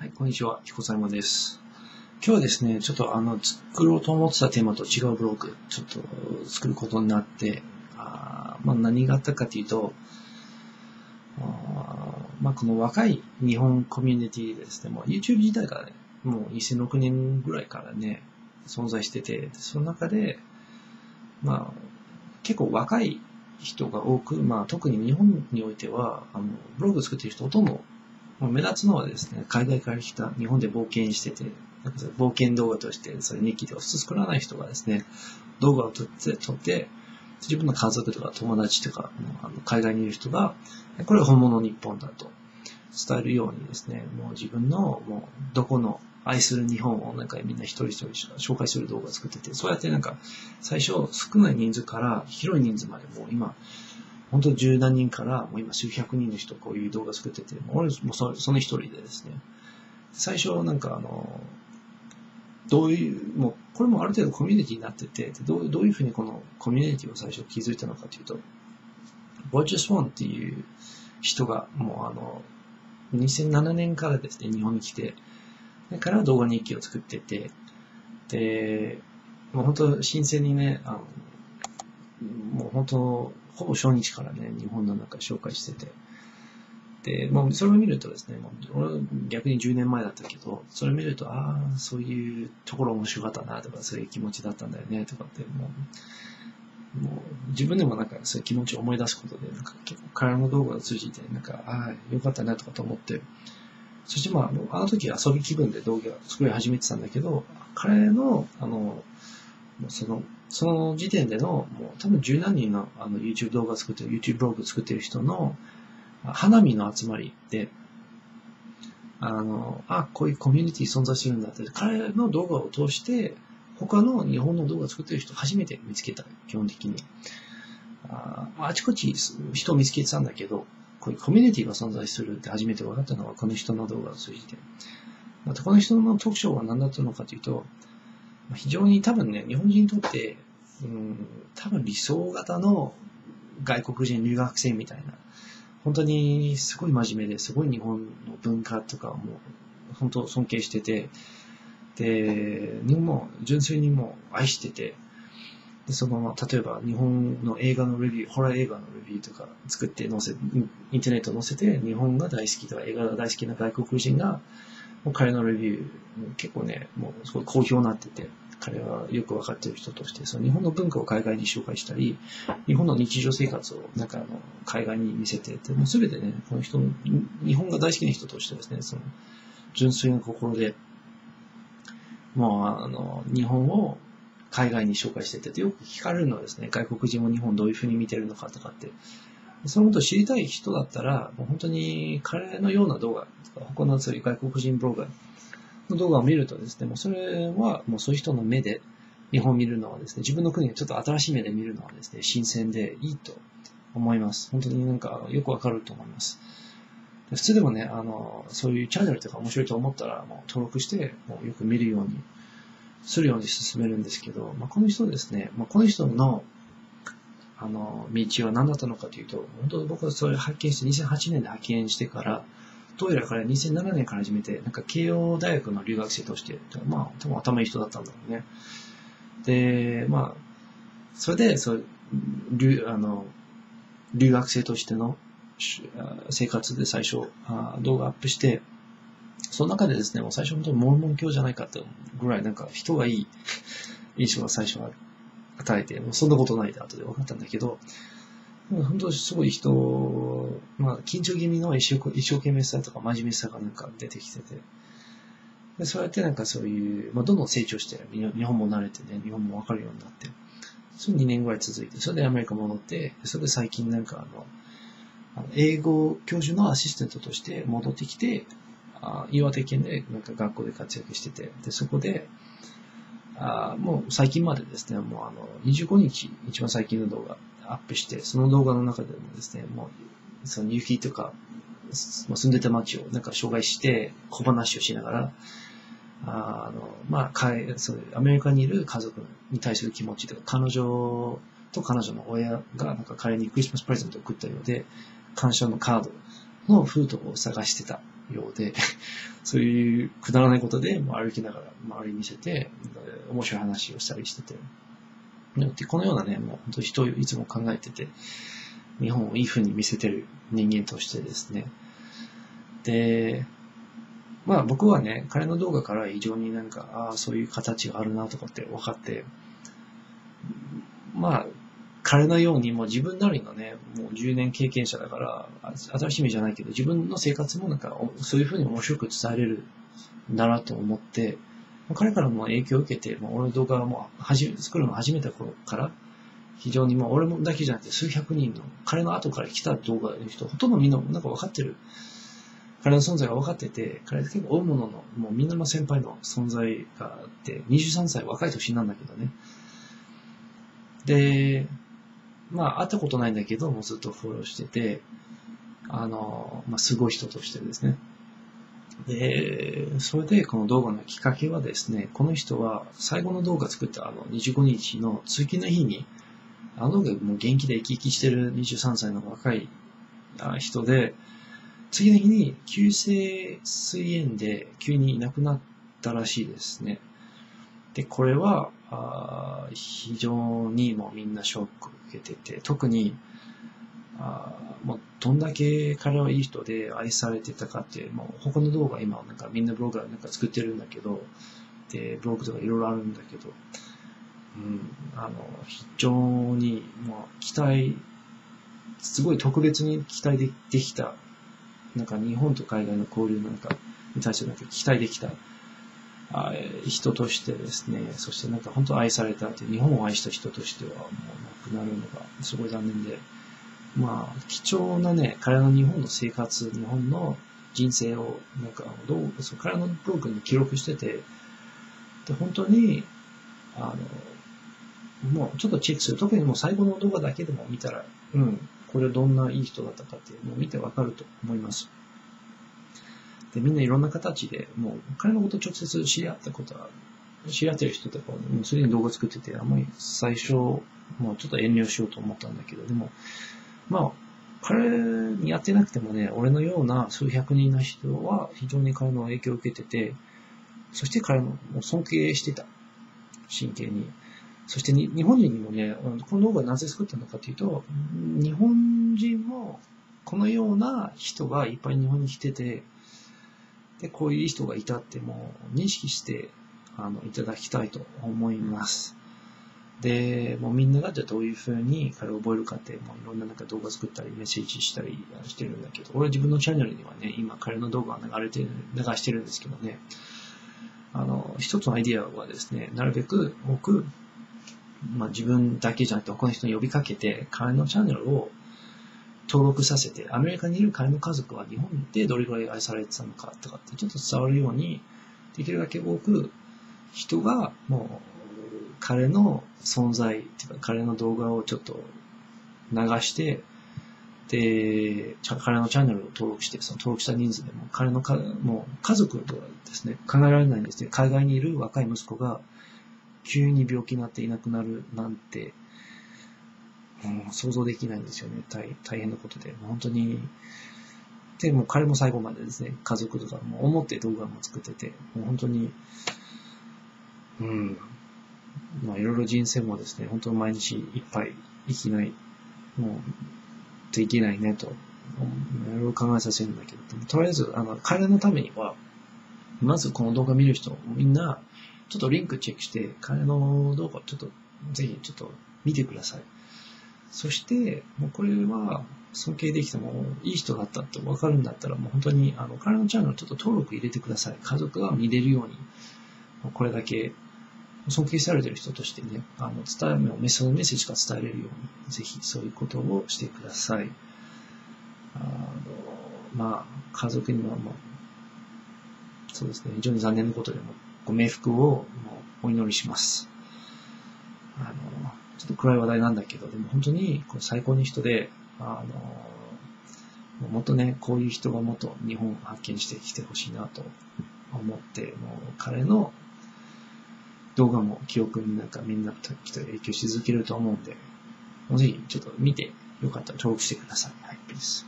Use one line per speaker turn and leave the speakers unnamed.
はい、こんにちは。彦左衛門です。今日はですね、ちょっと作ろうと思ってたテーマと違うブログ、ちょっと作ることになって、何があったかというと、この若い日本コミュニティですね、もう YouTube 自体がね、もう2006年ぐらいからね、存在してて、その中で、結構若い人が多く、特に日本においては、ブログ作ってる人ほとんど目立つのはですね、海外から来た日本で冒険してて、冒険動画として、それ日記では普通作らない人がですね、動画を撮って、自分の家族とか友達とか、海外にいる人が、これが本物の日本だと伝えるようにですね、もう自分の、もうどこの愛する日本をみんな一人一人紹介する動画を作ってて、そうやって最初少ない人数から広い人数までもう今、本当に十何人から、もう今数百人の人こういう動画作ってて、俺もその一人でですね、最初どういう、もうこれもある程度コミュニティになってて、どういうふうにこのコミュニティを最初気づいたのかというと、Watch1っていう人がもう2007年からですね、日本に来て、それから動画日記を作ってて、で、もう本当新鮮にね、もう本当、ほぼ初日からね、日本の中紹介してて。で、それを見るとですね、俺逆に10年前だったけど、それを見ると、そういうところ面白かったな、とか、そういう気持ちだったんだよね、とかって、もう自分でもそういう気持ちを思い出すことで、結構彼の動画を通じて、よかったな、とかと思って、そしてあの時遊び気分で動画を作り始めてたんだけど、彼の、その時点での、もう多分十何人のYouTube 動画作ってる、YouTube ブログ作ってる人の花見の集まりで、こういうコミュニティ存在するんだって、彼の動画を通して、他の日本の動画作ってる人初めて見つけた、基本的に。あちこち人を見つけてたんだけど、こういうコミュニティが存在するって初めて分かったのはこの人の動画を通じて。またこの人の特徴は何だったのかというと、非常に多分ね、日本人にとって、多分理想型の外国人留学生みたいな、本当にすごい真面目ですごい日本の文化とかも本当尊敬してて、で、日本も純粋にも愛してて、で例えば日本の映画のレビュー、ホラー映画のレビューとか作ってインターネット載せて、日本が大好きとか映画が大好きな外国人が、もう彼のレビュー、結構ね、もうすごい好評になってて、彼はよくわかっている人として、その日本の文化を海外に紹介したり、日本の日常生活を海外に見せて、もうすべてね、この人の、日本が大好きな人としてですね、その純粋な心で、もう日本を海外に紹介してて、よく聞かれるのはですね、外国人も日本どういうふうに見てるのかとかって、そのことを知りたい人だったら、もう本当に彼のような動画、他のそういう外国人ブロガーの動画を見るとですね、もうそれはもうそういう人の目で日本を見るのはですね、自分の国をちょっと新しい目で見るのはですね、新鮮でいいと思います。本当によくわかると思います。普通でもね、そういうチャンネルとか面白いと思ったら、もう登録して、もうよく見るようにするように進めるんですけど、この人ですね、この人の道は何だったのかというと、本当に僕はそれを発見して、2008年で発見してから、どうやら彼は2007年から始めて、慶応大学の留学生として、多分頭いい人だったんだろうね。で、それで、留学生としての生活で最初、動画アップして、その中でですね、もう最初本当にモルモン教じゃないかってぐらい人がいい印象が最初は与えて、もうそんなことないで後で分かったんだけど、本当にすごい人、緊張気味の一生懸命さとか真面目さが出てきてて、でそうやってそういう、どんどん成長して、日本も慣れてね、日本も分かるようになって、それ2年ぐらい続いて、それでアメリカ戻って、それで最近英語教授のアシスタントとして戻ってきて、岩手県で学校で活躍してて、で、そこで、もう最近までですね、もう25日、一番最近の動画アップして、その動画の中でもですね、もう、その雪とか、住んでた街を紹介して、小話をしながら、そういうアメリカにいる家族に対する気持ちとか、彼女と彼女の親が彼にクリスマスプレゼントを送ったようで、感謝のカードのフードを探してたようで、そういうくだらないことで歩きながら周り見せて、面白い話をしたりしてて。でこのようなね、もう本当人をいつも考えてて、日本をいい風に見せてる人間としてですね。で、僕はね、彼の動画から非常にそういう形があるなとかって分かって、彼のようにもう自分なりのね、もう10年経験者だから、新しい意味じゃないけど、自分の生活もそういう風に面白く伝えれるんだなと思って、彼からも影響を受けて、俺の動画も作るのを始めた頃から、非常に俺もだけじゃなくて数百人の、彼の後から来た動画の人、ほとんどみんな分かってる。彼の存在が分かってて、彼結構大物の、もうみんなの先輩の存在があって、23歳若い年なんだけどね。で、会ったことないんだけど、もうずっとフォローしてて、すごい人としてですね。で、それでこの動画のきっかけはですね、この人は最後の動画作った25日の通勤の日に、動画もう元気で生き生きしてる23歳の若い人で、次の日に急性膵炎で急にいなくなったらしいですね。で、これは、非常にもうみんなショックを受けてて、特に、もうどんだけ彼はいい人で愛されてたかって、もう他の動画今みんなブログが作ってるんだけど、で、ブログとかいろいろあるんだけど、非常にもう期待、すごい特別に期待できた、日本と海外の交流に対して期待できた、人としてですね、そして本当愛されたって、日本を愛した人としてはもう亡くなるのがすごい残念で、貴重なね、彼の日本の生活、日本の人生を、彼のブログに記録してて、で、本当に、もうちょっとチェックする。特にもう最後の動画だけでも見たら、これどんないい人だったかっていうのを見てわかると思います。で、みんないろんな形で、もう彼のことを直接知り合ってる人とか、もうすでに動画作ってて、あんまり最初、もうちょっと遠慮しようと思ったんだけど、でも、彼にやってなくてもね、俺のような数百人の人は非常に彼の影響を受けてて、そして彼の尊敬してた。真剣に。そして日本人にもね、この動画をなぜ作ったのかというと、日本人もこのような人がいっぱい日本に来てて、で、こういう人がいたってもう認識していただきたいと思います。で、もうみんながじゃあどういう風に彼を覚えるかって、もういろんな動画作ったりメッセージしたりしてるんだけど、俺自分のチャンネルにはね、今彼の動画を流してるんですけどね、一つのアイディアはですね、なるべく多く、自分だけじゃなくて他の人に呼びかけて、彼のチャンネルを登録させて、アメリカにいる彼の家族は日本でどれくらい愛されてたのかとかってちょっと伝わるように、できるだけ多く人がもう彼の存在っていうか彼の動画をちょっと流して、で、彼のチャンネルを登録して、その登録した人数でも彼のもう家族とはですね、考えられないんですね。海外にいる若い息子が急に病気になっていなくなるなんて、想像できないんですよね。大変なことで。本当に。で、もう彼も最後までですね、家族とかも思って動画も作ってて、もう本当に、いろいろ人生もですね、本当に毎日いっぱい生きない、もう、できないねと、いろいろ考えさせるんだけど、とりあえず、彼のためには、まずこの動画見る人、みんな、ちょっとリンクチェックして、彼の動画をちょっと、ぜひちょっと見てください。そして、もうこれは尊敬できてもいい人だったって分かるんだったら、もう本当に彼のチャンネルちょっと登録入れてください。家族が見れるように、これだけ尊敬されている人としてね、そのメッセージが伝えれるように、ぜひそういうことをしてください。家族にはそうですね、非常に残念なことでも、ご冥福をお祈りします。ちょっと暗い話題なんだけど、でも本当に最高に人で、もっとね、こういう人がもっと日本を発見してきてほしいなと思って、もう彼の動画も記憶にみんな影響し続けると思うんで、ぜひちょっと見てよかったら登録してください。はい、ピース。